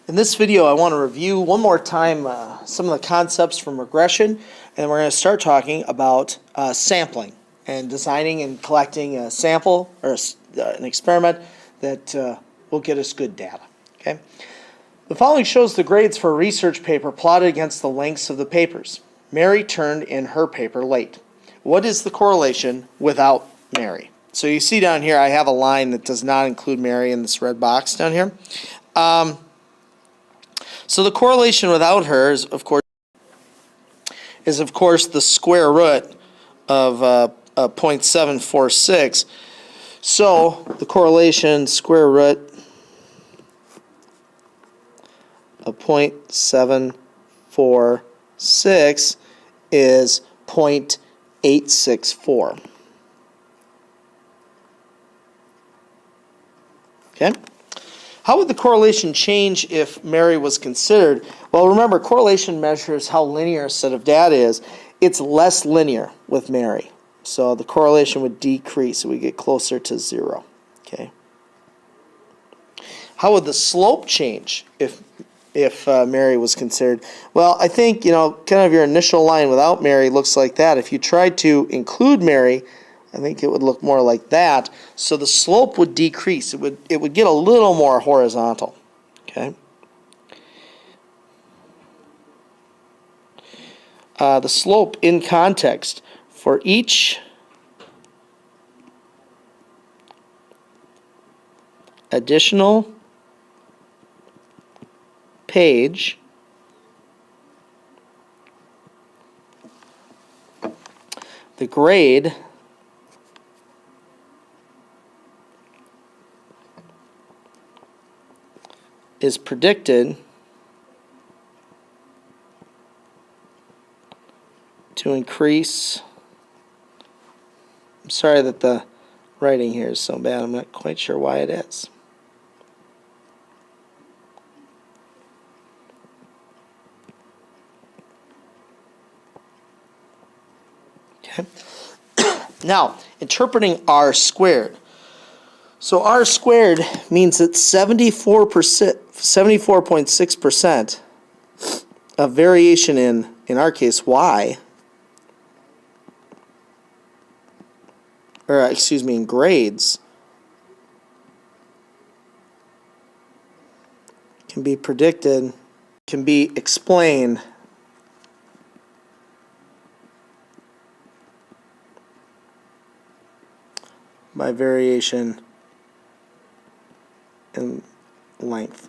In this video, I want to review one more time some of the concepts from regression, and we're going to start talking about sampling and designing and collecting a sample or an experiment that will get us good data. Okay? The following shows the grades for a research paper plotted against the lengths of the papers. Mary turned in her paper late. What is the correlation without Mary? So you see down here, I have a line that does not include Mary in this red box down here. So the correlation without her is, of course, the square root of 0.746. So the correlation square root of 0.746 is 0.864. Okay? How would the correlation change if Mary was considered? Well, remember, correlation measures how linear a set of data is. It's less linear with Mary. So the correlation would decrease. We get closer to 0. Okay. How would the slope change if Mary was considered? Well, I think, kind of your initial line without Mary looks like that. If you tried to include Mary, I think it would look more like that. So the slope would decrease. It would get a little more horizontal. Okay. The slope in context for each additional page the grade is predicted to increase. I'm sorry that the writing here is so bad. I'm not quite sure why it is. Okay. Now, interpreting R squared. So R squared means that 74.6% of variation in our case, Y, or excuse me, in grades, can be predicted, can be explained by variation in length.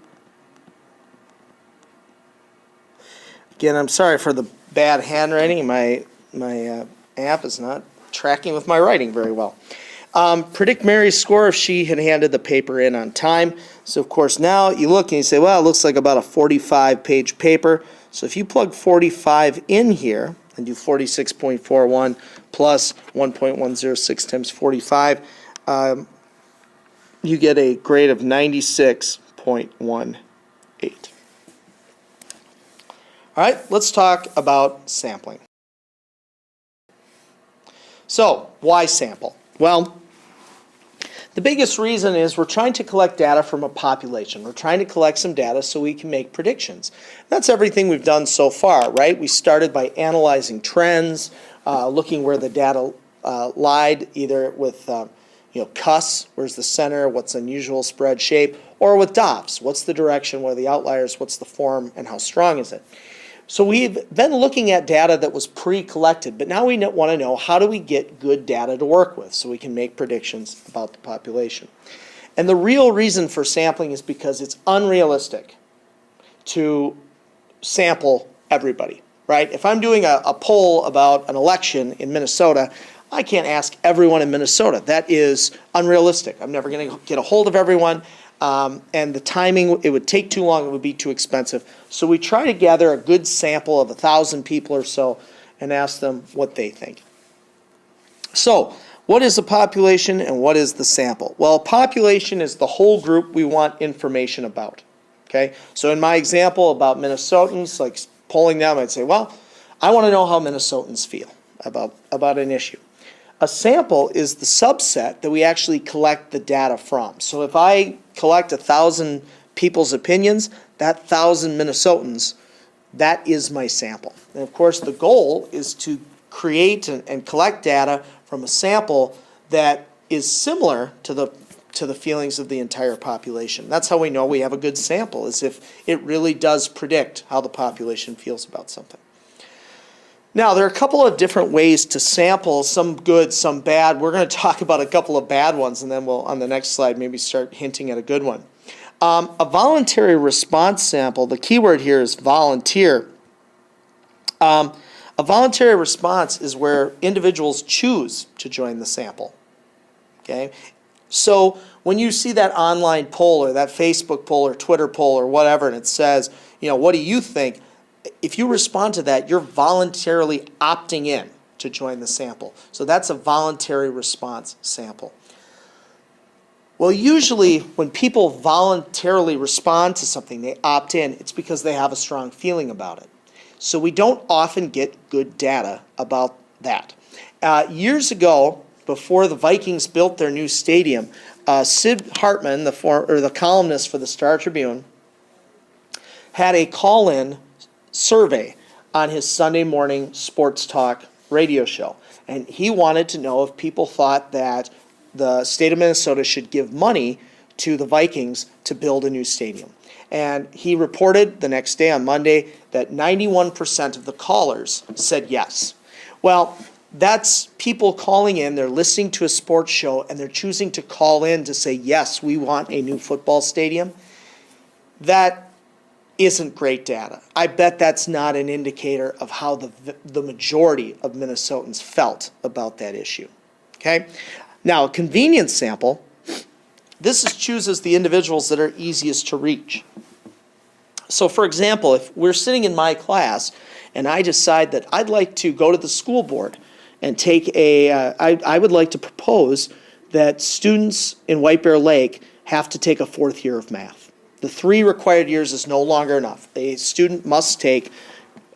Again, I'm sorry for the bad handwriting. My app is not tracking with my writing very well. Predict Mary's score if she had handed the paper in on time. So of course now you look and you say, well, it looks like about a 45-page paper. So if you plug 45 in here and do 46.41 plus 1.106 times 45, you get a grade of 96.18. All right, let's talk about sampling. So, why sample? Well, the biggest reason is we're trying to collect data from a population. We're trying to collect some data so we can make predictions. That's everything we've done so far, right? We started by analyzing trends, looking where the data lied, either with CUS, where's the center, what's unusual spread shape, or with DOPS, what's the direction, what are the outliers, what's the form, and how strong is it. So we've been looking at data that was pre-collected, but now we want to know how do we get good data to work with so we can make predictions about the population. And the real reason for sampling is because it's unrealistic to sample everybody, right? If I'm doing a poll about an election in Minnesota, I can't ask everyone in Minnesota. That is unrealistic. I'm never going to get a hold of everyone. And the timing, it would take too long, it would be too expensive. So we try to gather a good sample of 1,000 people or so and ask them what they think. So what is a population and what is the sample? Well, a population is the whole group we want information about. Okay? So in my example about Minnesotans, like polling them, I'd say, well, I want to know how Minnesotans feel about an issue. A sample is the subset that we actually collect the data from. So if I collect 1,000 people's opinions, that 1,000 Minnesotans, that is my sample. And of course, the goal is to create and collect data from a sample that is similar to the feelings of the entire population. That's how we know we have a good sample, is if it really does predict how the population feels about something. Now, there are a couple of different ways to sample, some good, some bad. We're going to talk about a couple of bad ones, and then we'll, on the next slide, maybe start hinting at a good one. A voluntary response sample, the keyword here is volunteer. A voluntary response is where individuals choose to join the sample. Okay? So when you see that online poll or that Facebook poll or Twitter poll or whatever, and it says, what do you think? If you respond to that, you're voluntarily opting in to join the sample. So that's a voluntary response sample. Well, usually when people voluntarily respond to something, they opt in, it's because they have a strong feeling about it. So we don't often get good data about that. Years ago, before the Vikings built their new stadium, Sid Hartman, the columnist for the Star Tribune, had a call-in survey on his Sunday morning sports talk radio show. And he wanted to know if people thought that the state of Minnesota should give money to the Vikings to build a new stadium. And he reported the next day on Monday that 91% of the callers said yes. Well, that's people calling in, they're listening to a sports show, and they're choosing to call in to say, yes, we want a new football stadium. That isn't great data. I bet that's not an indicator of how the majority of Minnesotans felt about that issue. Okay? Now, a convenience sample, this chooses the individuals that are easiest to reach. So, for example, if we're sitting in my class and I decide that I'd like to go to the school board and take I would like to propose that students in White Bear Lake have to take a 4th year of math. The 3 required years is no longer enough. A student must take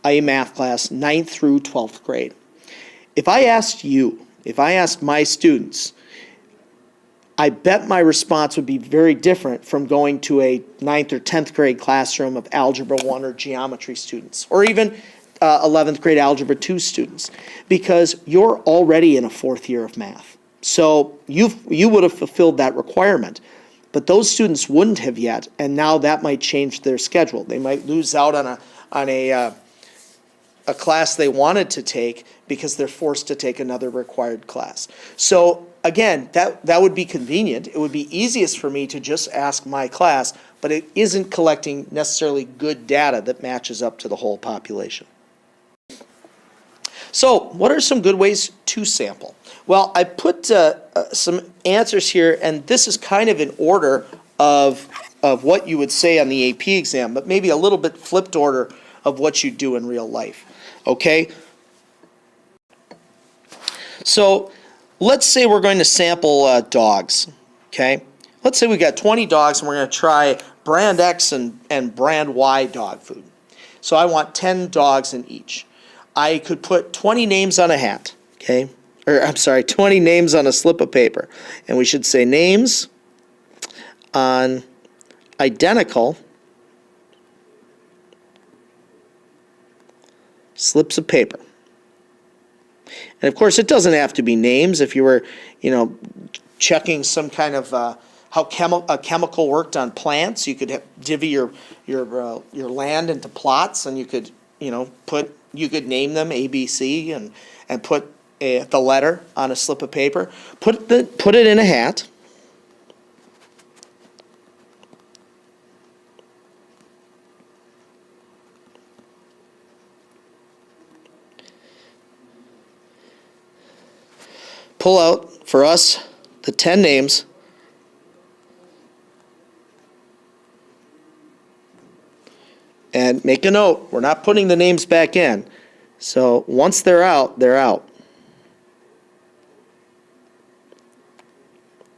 a math class 9th through 12th grade. If I asked my students, I bet my response would be very different from going to a 9th or 10th grade classroom of Algebra 1 or geometry students, or even 11th grade Algebra 2 students, because you're already in a 4th year of math. So you would have fulfilled that requirement. But those students wouldn't have yet, and now that might change their schedule. They might lose out on a class they wanted to take because they're forced to take another required class. So again, that would be convenient. It would be easiest for me to just ask my class, but it isn't collecting necessarily good data that matches up to the whole population. So what are some good ways to sample? Well, I put some answers here, and this is kind of in order of what you would say on the AP exam, but maybe a little bit flipped order of what you do in real life. Okay? So let's say we're going to sample dogs. Okay? Let's say we got 20 dogs, and we're going to try brand X and brand Y dog food. So I want 10 dogs in each. I could put 20 names on a hat, okay? Or I'm sorry, 20 names on a slip of paper. And we should say names on identical slips of paper. And of course, it doesn't have to be names. If you were, checking some kind of how a chemical worked on plants, you could divvy your land into plots, and you could, you could name them A, B, C, and put the letter on a slip of paper. Put it in a hat. Pull out, for us, the 10 names. And make a note, we're not putting the names back in. So once they're out, they're out.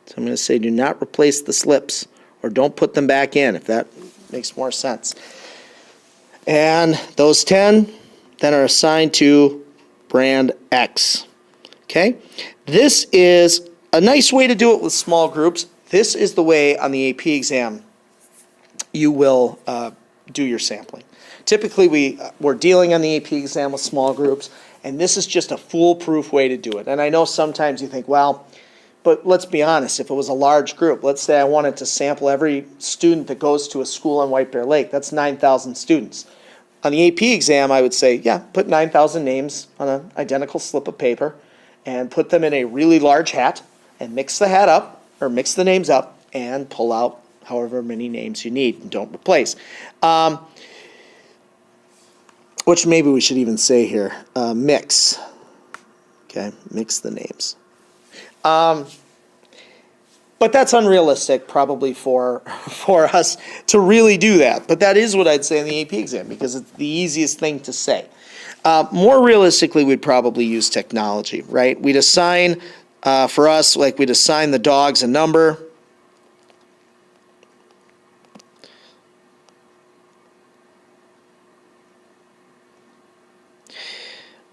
So I'm going to say do not replace the slips, or don't put them back in, if that makes more sense. And those 10 then are assigned to brand X. Okay? This is a nice way to do it with small groups. This is the way on the AP exam you will do your sampling. Typically, we're dealing on the AP exam with small groups, and this is just a foolproof way to do it. And I know sometimes you think, well, but let's be honest, if it was a large group, let's say I wanted to sample every student that goes to a school on White Bear Lake, that's 9,000 students. On the AP exam, I would say, yeah, put 9,000 names on an identical slip of paper and put them in a really large hat and mix the hat up, or mix the names up, and pull out however many names you need and don't replace. Which maybe we should even say here, mix. Okay, mix the names. But that's unrealistic probably for us to really do that. But that is what I'd say in the AP exam because it's the easiest thing to say. More realistically, we'd probably use technology, right? We'd assign, for us, like we'd assign the dogs a number.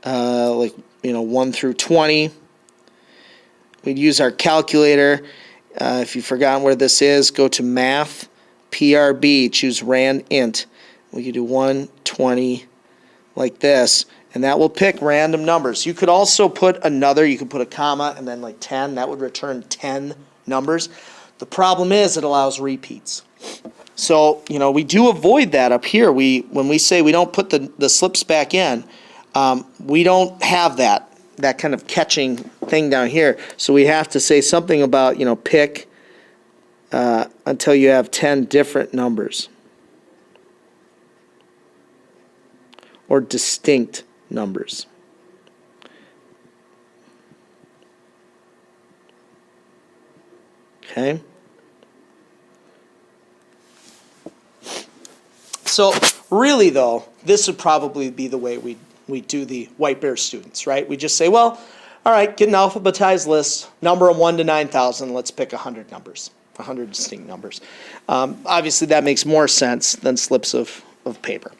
Like, 1 through 20. We'd use our calculator. If you've forgotten where this is, go to Math, PRB, choose Rand Int. We could do 1, 20, like this, and that will pick random numbers. You could also put you could put a comma and then like 10. That would return 10 numbers. The problem is it allows repeats. So, we do avoid that up here. When we say we don't put the slips back in, we don't have that kind of catching thing down here. So we have to say something about, pick until you have 10 different numbers. Or distinct numbers. Okay? So really though, this would probably be the way we do the White Bear students, right? We just say, well, all right, get an alphabetized list, number of 1 to 9,000, let's pick 100 numbers, 100 distinct numbers. Obviously, that makes more sense than slips of paper.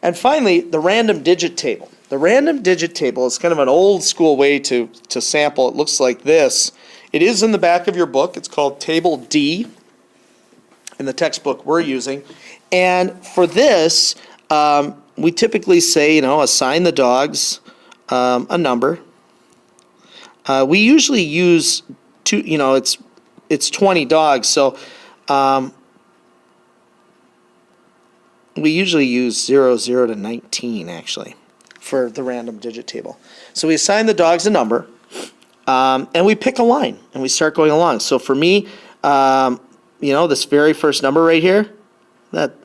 And finally, the random digit table. The random digit table is kind of an old school way to sample. It looks like this. It is in the back of your book. It's called Table D in the textbook we're using. And for this, we typically say, assign the dogs a number. We usually use it's 20 dogs, so we usually use 0 to 19 actually for the random digit table. So we assign the dogs a number, and we pick a line and we start going along. So for me, this very first number right here,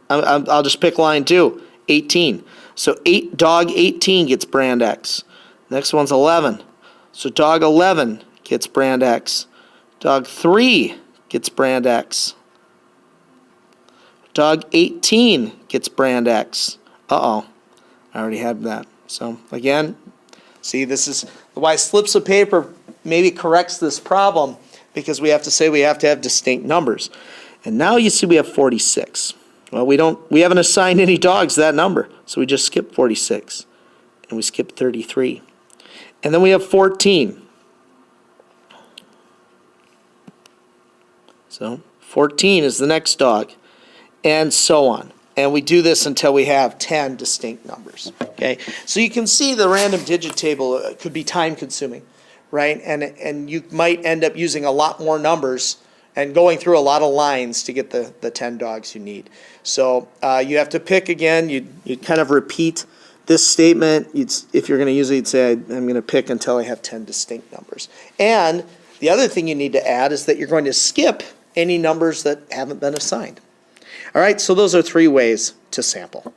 I'll just pick line 2. 18. So dog 18 gets brand X. Next one's 11. So dog 11 gets brand X. Dog 3 gets brand X. Dog 18 gets brand X. Uh-oh. I already had that. So again, see, this is why slips of paper maybe corrects this problem, because we have to say we have to have distinct numbers. And now you see we have 46. Well, we haven't assigned any dogs that number, so we just skip 46, and we skip 33. And then we have 14. So 14 is the next dog, and so on. And we do this until we have 10 distinct numbers, okay? So you can see the random digit table could be time-consuming, right? And you might end up using a lot more numbers and going through a lot of lines to get the 10 dogs you need. So you have to pick again. You'd kind of repeat this statement. If you're going to use it, you'd say, I'm going to pick until I have 10 distinct numbers. And the other thing you need to add is that you're going to skip any numbers that haven't been assigned. All right, so those are 3 ways to sample.